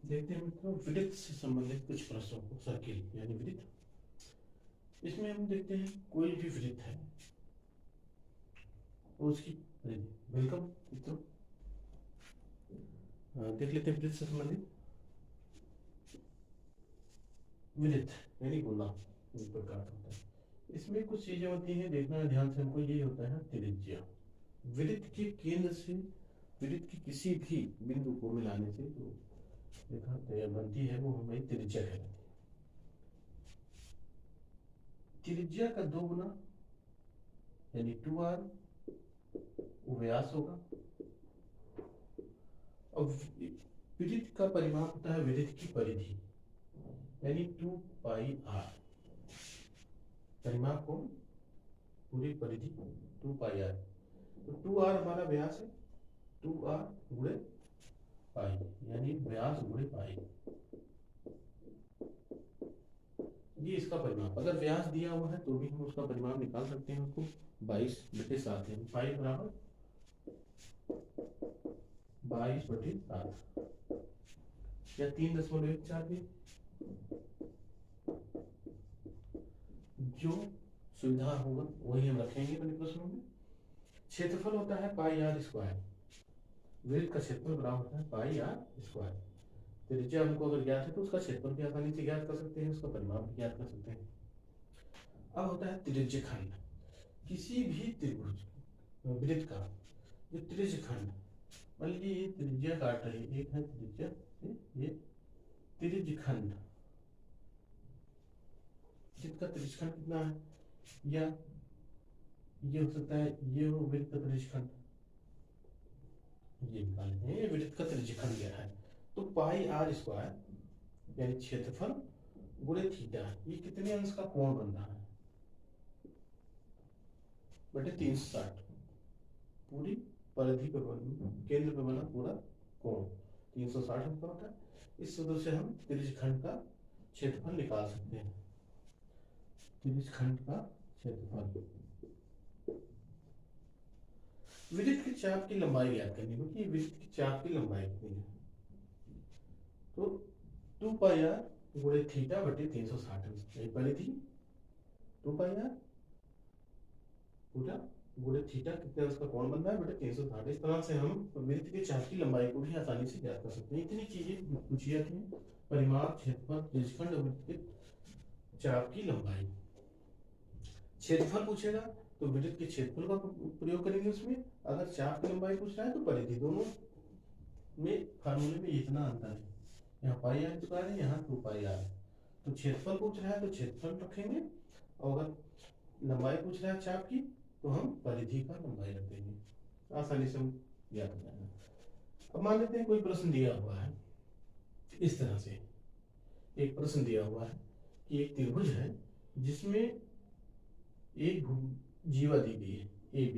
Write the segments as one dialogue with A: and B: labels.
A: देखते हैं मित्रों, वृत्त से संबंधित कुछ प्रश्नों को, सर्किल यानी वृत्त। इसमें हम देखते हैं कोई भी वृत्त है तो उसकी परिधि। वेलकम मित्रों, देख लेते हैं वृत्त से संबंधित। वृत्त यानी गोला इस प्रकार होता है। इसमें कुछ चीजें होती हैं, देखना है ध्यान से हमको। ये होता है त्रिज्या। वृत्त के केंद्र से वृत्त के किसी भी बिंदु को मिलाने से जो रेखा बनती है वो हमारी त्रिज्या कहलाती है। त्रिज्या का 2 गुना यानी 2r वो व्यास होगा। और वृत्त का परिमाप होता है वृत्त की परिधि यानी 2πr। परिमाप को पूरी परिधि 2πr, तो 2r हमारा व्यास है, 2r गुणे पाई यानी व्यास गुणे पाई। ये इसका परिमाप। अगर व्यास दिया हुआ है तो भी हम उसका परिमाप निकाल सकते हैं। उसको 22/7 है, पाई बराबर 22/7 या 3.14 भी, जो सुविधा होगा वही हम रखेंगे अपने प्रश्नों में। क्षेत्रफल होता है πr²। वृत्त का क्षेत्रफल बराबर होता है πr²। त्रिज्या हमको अगर ज्ञात है तो उसका क्षेत्रफल भी आसानी से ज्ञात कर सकते हैं, उसका परिमाप भी ज्ञात कर सकते हैं। अब होता है त्रिज्यखंड। किसी भी त्रिभुज वृत्त का जो त्रिज्यखंड, मान लीजिए ये त्रिज्या काट रही है, एक है त्रिज्या, ये त्रिज्यखंड, जिसका त्रिज्यखंड कितना है, या ये हो सकता है ये हो वृत्त का त्रिज्यखंड, ये निकाल लेते हैं। ये वृत्त का त्रिज्यखंड क्या है, तो πr² यानी क्षेत्रफल गुणे थीटा, ये कितने अंश का कोण बन रहा है, बटे 360। पूरी परिधि पे केंद्र पे बना पूरा कोण 360 अंश का होता है। इस सूत्र से हम त्रिज्यखंड का क्षेत्रफल निकाल सकते हैं। त्रिज्यखंड का क्षेत्रफल, वृत्त की चाप की लंबाई ज्ञात करनी होगी। वृत्त की चाप की लंबाई कितनी है, तो 2πr गुणे थीटा बटे 360 परिधि 2πr पूरा गुणे थीटा कितने अंश का कोण बन रहा है बटे 360। इस तरह से हम वृत्त के चाप की लंबाई को भी आसानी से ज्ञात कर सकते हैं। इतनी चीजें पूछी जाती हैं, परिमाप, क्षेत्रफल, त्रिज्यखंड और वृत्त के चाप की लंबाई। क्षेत्रफल पूछेगा तो वृत्त के क्षेत्रफल का प्रयोग करेंगे उसमें। अगर चाप की लंबाई पूछ रहा है तो परिधि। दोनों में फार्मूले में इतना अंतर है, यहाँ πr² है, यहाँ 2πr है। तो क्षेत्रफल पूछ रहा है तो क्षेत्रफल रखेंगे, और अगर लंबाई पूछ रहा है चाप की तो हम परिधि का लंबाई रख देंगे। आसानी से हम याद हो जाएगा। अब मान लेते हैं कोई प्रश्न दिया हुआ है इस तरह से। एक प्रश्न दिया हुआ है कि एक त्रिभुज है जिसमें एक जीवा दी गई है AB।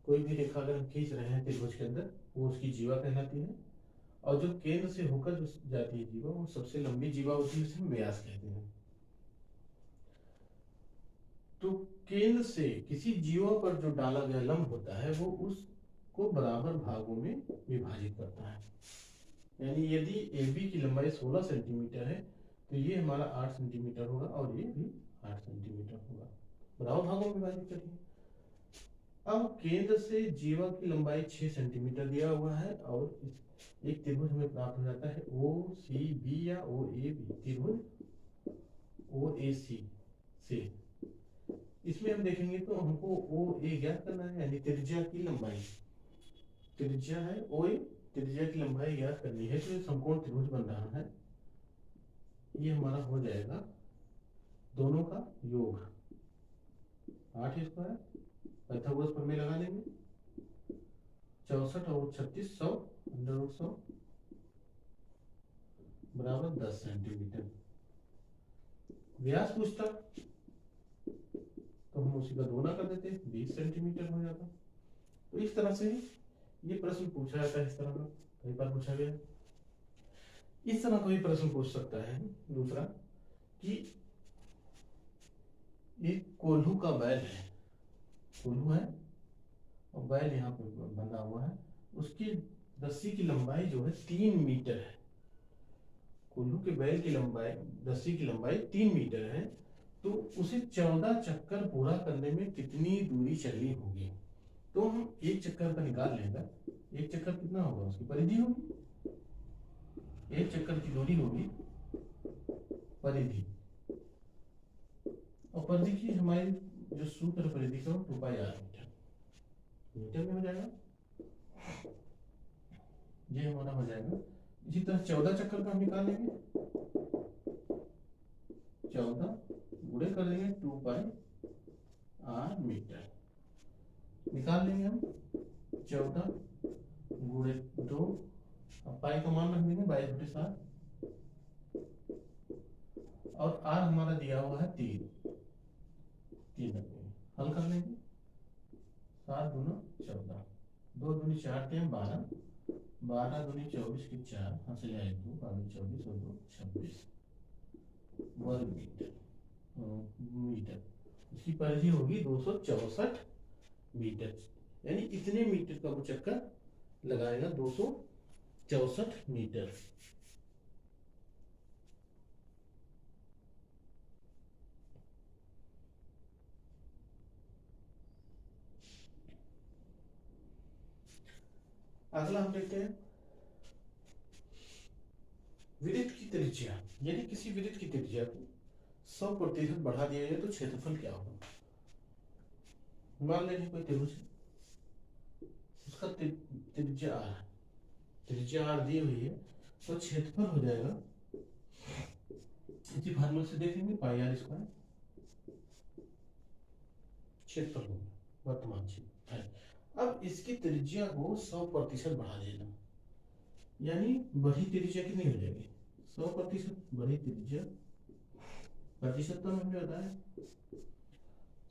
A: कोई भी रेखा अगर हम खींच रहे हैं त्रिभुज के अंदर, वो उसकी जीवा कहलाती है। और जो केंद्र से होकर जो जाती है जीवा, वो सबसे लंबी जीवा होती है, उसे हम व्यास कहते हैं। तो केंद्र से किसी जीवा पर जो डाला गया लंब होता है वो उसको बराबर भागों में विभाजित करता है। यानी यदि AB की लंबाई 16 सेंटीमीटर है तो ये हमारा 8 सेंटीमीटर होगा, और ये भी 8 सेंटीमीटर होगा। बराबर भागों में विभाजित करिए। अब केंद्र से जीवा की लंबाई 6 सेंटीमीटर दिया हुआ है, और एक त्रिभुज हमें प्राप्त हो जाता है OCB या OAB। त्रिभुज OAC से इसमें हम देखेंगे तो हमको OA ज्ञात करना है, यानी त्रिज्या की लंबाई। त्रिज्या है OA, त्रिज्या की लंबाई ज्ञात करनी है। तो ये समकोण त्रिभुज बन रहा है, ये हमारा हो जाएगा दोनों का योग 8² पाइथागोरस प्रमेय लगा लेंगे। 64 और 36 100 √100 बराबर 10 सेंटीमीटर। व्यास पूछता तो हम उसी का दोना कर देते, 20 सेंटीमीटर हो जाता। तो इस तरह से ये प्रश्न पूछा जाता है। इस तरह का कई बार पूछा गया। इस तरह कोई प्रश्न पूछ सकता है दूसरा कि एक कोल्हू का बैल है, कोल्हू है और बैल यहाँ पे बंधा हुआ है, उसकी रस्सी की लंबाई जो है 3 मीटर है। उल्लू के बैल की लंबाई, रस्सी की लंबाई 3 मीटर है, तो उसे 14 चक्कर पूरा करने में कितनी दूरी चलनी होगी। तो हम एक चक्कर का निकाल लेंगे, एक चक्कर कितना होगा, उसकी परिधि होगी, एक चक्कर की दूरी होगी परिधि, और परिधि की हमारी जो सूत्र परिधि का 2 पाई r मीटर, मीटर में हो जाएगा, ये हमारा हो जाएगा। इसी तरह 14 चक्कर का हम निकालेंगे, 14 गुणे कर देंगे 2 पाई r मीटर, निकाल लेंगे हम 14 गुणे 2, अब पाई का मान रख देंगे 22/7, और r हमारा दिया हुआ है 3 रख देंगे, हल कर लेंगे, 7 दूना 14, 2 दूनी 4 थे 12, 12 दूनी 24 की 4, हासिल है 2, 24 और 2 26 वर्ग मीटर, इसकी परिधि होगी 264 मीटर, यानी इतने मीटर का वो चक्कर लगाएगा, 264 मीटर। अगला हम देखते हैं वृत्त की त्रिज्या, यदि किसी वृत्त की त्रिज्या को 100% बढ़ा दिया जाए तो क्षेत्रफल क्या होगा। मान लेंगे कोई त्रिभुज है, उसका त्रिज्या r, त्रिज्या r दी हुई है, तो क्षेत्रफल हो जाएगा, इसी फार्मूले से देखेंगे पाई r स्क्वायर, क्षेत्रफल होगा वर्तमान क्षेत्र है। अब इसकी त्रिज्या को 100% बढ़ा देना, यानी बढ़ी त्रिज्या कितनी हो जाएगी, 100% बढ़ी त्रिज्या, प्रतिशत तो हमें बताया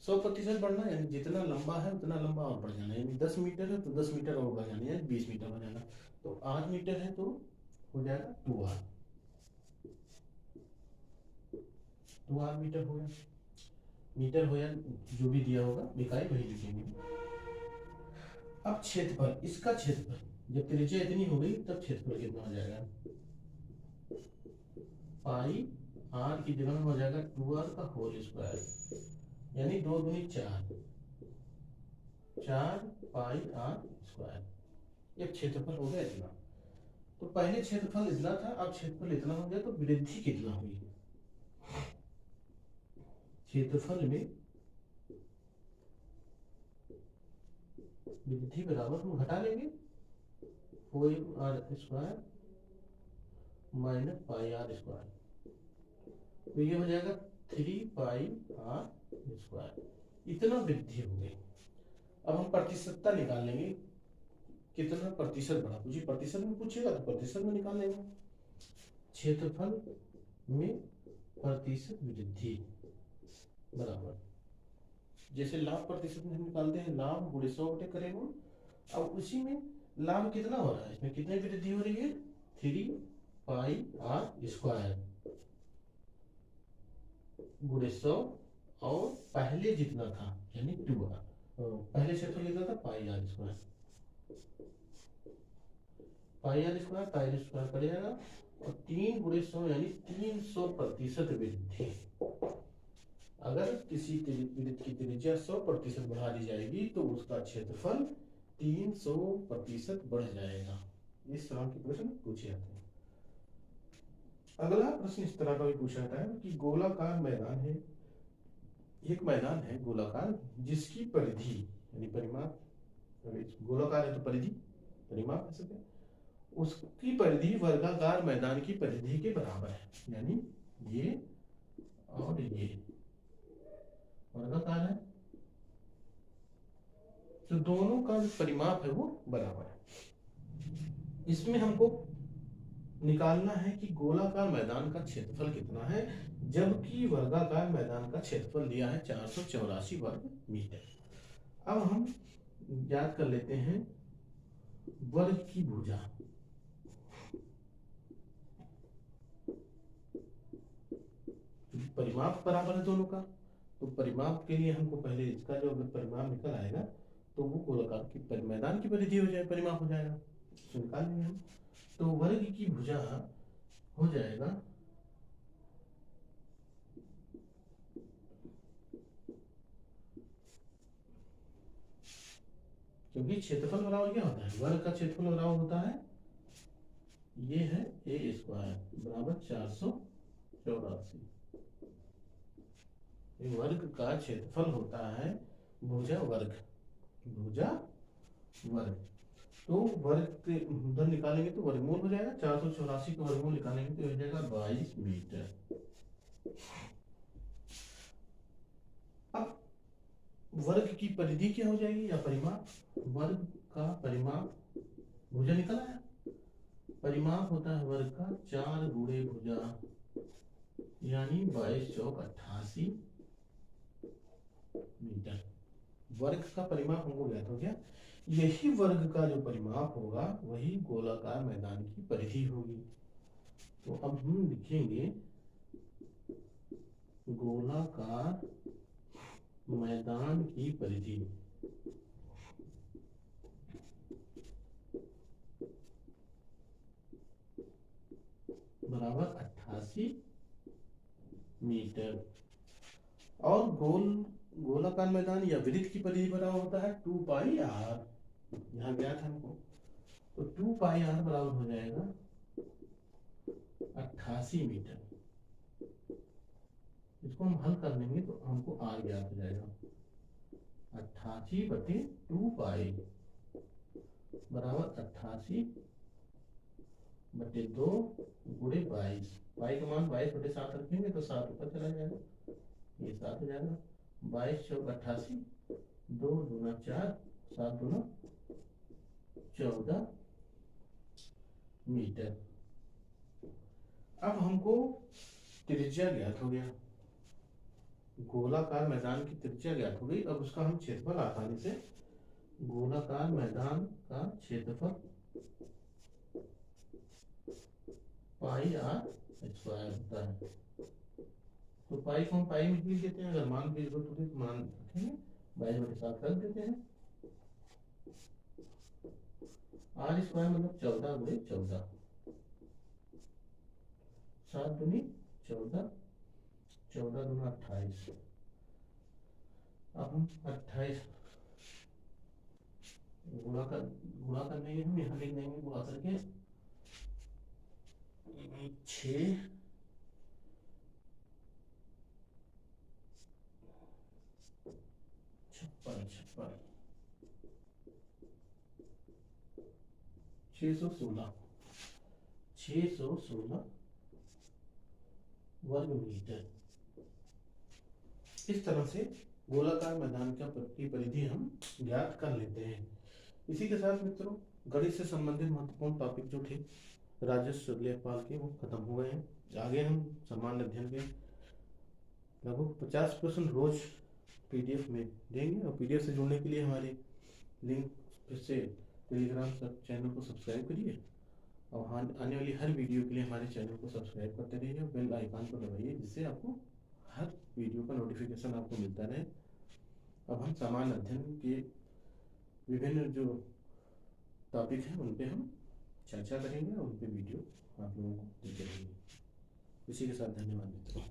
A: 100% बढ़ना, यानी जितना लंबा है उतना लंबा और बढ़ जाना, यानी 10 मीटर है तो 10 मीटर और बढ़ जाना, यानी 20 मीटर हो जाना, तो 8 मीटर है तो हो जाएगा 2r, 2r मीटर हो गया, मीटर हो या जो भी दिया होगा इकाई वही लिखेंगे। अब क्षेत्रफल, इसका क्षेत्रफल जब त्रिज्या इतनी हो गई तब क्षेत्रफल कितना हो जाएगा, पाई r की जगह में हो जाएगा 2r का होल स्क्वायर, यानी 2 दूनी 4, 4 पाई r स्क्वायर, ये क्षेत्रफल हो गया इतना। तो पहले क्षेत्रफल इतना था, अब क्षेत्रफल इतना हो गया, तो वृद्धि कितना हुई, क्षेत्रफल में वृद्धि बराबर हम घटा लेंगे 4r square minus pi r square, तो ये हो जाएगा 3 पाई r स्क्वायर, इतना वृद्धि हो गई। अब हम प्रतिशतता निकाल लेंगे, कितना प्रतिशत बढ़ा, पूछिए प्रतिशत में पूछेगा तो प्रतिशत में निकाल लेंगे, क्षेत्रफल में प्रतिशत वृद्धि बराबर, जैसे लाभ प्रतिशत में हम निकालते हैं, लाभ गुणे 100 बटे करेंगे, अब उसी में लाभ कितना हो रहा है, इसमें कितनी वृद्धि हो रही है, 3 पाई r स्क्वायर गुणे 100, और पहले जितना था यानी 2r, पहले क्षेत्रफल कितना था पाई r स्क्वायर, पाई r स्क्वायर पड़ जाएगा, और 3 गुणे 100 यानी 300% वृद्धि। अगर किसी वृत्त की त्रिज्या 100% बढ़ा दी जाएगी तो उसका क्षेत्रफल 300% बढ़ जाएगा। इस तरह के प्रश्न पूछे जाते हैं। अगला प्रश्न इस तरह का भी पूछा जाता है कि गोलाकार मैदान है, एक मैदान है गोलाकार जिसकी परिधि यानी परिमाप, गोलाकार है तो परिधि परिमाप कह सकते हैं, उसकी परिधि वर्गाकार मैदान की परिधि के बराबर है, यानी ये और ये वर्गाकार है, तो दोनों का जो परिमाप है वो बराबर है। इसमें हमको निकालना है कि गोलाकार मैदान का क्षेत्रफल कितना है, जबकि वर्गाकार मैदान का क्षेत्रफल दिया है 484 वर्ग मीटर। अब हम याद कर लेते हैं वर्ग की भुजा, परिमाप बराबर है दोनों का, तो परिमाप के लिए हमको पहले इसका जो परिमाप निकल आएगा तो वो गोलाकार की मैदान की परिधि हो जाए, परिमाप हो जाएगा, तो निकाल लेंगे हम। तो वर्ग की भुजा हो जाएगा क्योंकि क्षेत्रफल बराबर क्या होता है, वर्ग का क्षेत्रफल बराबर होता है, ये है ए स्क्वायर बराबर 484। वर्ग का क्षेत्रफल होता है भुजा वर्ग, भुजा वर्ग। तो वर्ग के उधर निकालेंगे तो वर्गमूल हो जाएगा, 484 का वर्गमूल निकालेंगे तो हो जाएगा 22 मीटर। अब वर्ग की परिधि क्या हो जाएगी या परिमाप, वर्ग का परिमाप भुजा निकल आया, परिमाप होता है वर्ग का 4 गुणे भुजा, यानी 22 चौक 88 मीटर। वर्ग का परिमाप हमको ज्ञात हो गया, यही वर्ग का जो परिमाप होगा वही गोलाकार मैदान की परिधि होगी। तो अब हम लिखेंगे गोलाकार मैदान की परिधि बराबर 88 मीटर, और गोलाकार मैदान या वृत्त की परिधि बराबर होता है 2 पाई आर, यहाँ ज्ञात है हमको। तो 2 पाई आर बराबर हो जाएगा 88 मीटर। इसको हम हल कर लेंगे तो हमको आर ज्ञात हो जाएगा, 88 बटे 2 पाई बराबर 88 बटे 2 गुणे 22, पाई का मान 22 बटे 7 रखेंगे तो 7 ऊपर चला जाएगा, ये 7 हो जाएगा, 22 चौक 88, 2 दूना 4, 7 दूना 14 मीटर। अब हमको त्रिज्या ज्ञात हो गया, गोलाकार मैदान की त्रिज्या ज्ञात हो गई। अब उसका हम क्षेत्रफल आसानी से, गोलाकार मैदान का क्षेत्रफल पाई आर स्क्वायर होता है। तो पाई को हम पाई में लिख देते हैं, अगर मान की जरूरत होती तो मान रखेंगे, 22 बटे 7 रख देते हैं। आर स्क्वायर मतलब 14 गुणे 14, 7 दूनी 14, 14 दूना 28। अब हम 28 गुणा कर लेंगे, हम यहाँ लिख देंगे गुणा करके 6 56 616 वर्ग मीटर। इस तरह से गोलाकार मैदान की परिधि हम ज्ञात कर लेते हैं। इसी के साथ मित्रों गणित से संबंधित महत्वपूर्ण टॉपिक जो थे राजस्व लेखपाल के वो खत्म हो गए हैं। आगे हम सामान्य अध्ययन के लगभग 50 प्रश्न रोज पीडीएफ में देंगे, और पीडीएफ से जुड़ने के लिए हमारे लिंक फिर से टेलीग्राम चैनल को सब्सक्राइब करिए, और आने वाली हर वीडियो के लिए हमारे चैनल को सब्सक्राइब करते रहिए, बेल आइकन को दबाइए, जिससे आपको हर वीडियो का नोटिफिकेशन आपको मिलता रहे। अब हम सामान्य अध्ययन के विभिन्न जो टॉपिक हैं उन पे हम चर्चा करेंगे, और उन पे वीडियो आप लोगों को देते रहेंगे। इसी के साथ धन्यवाद मित्रों।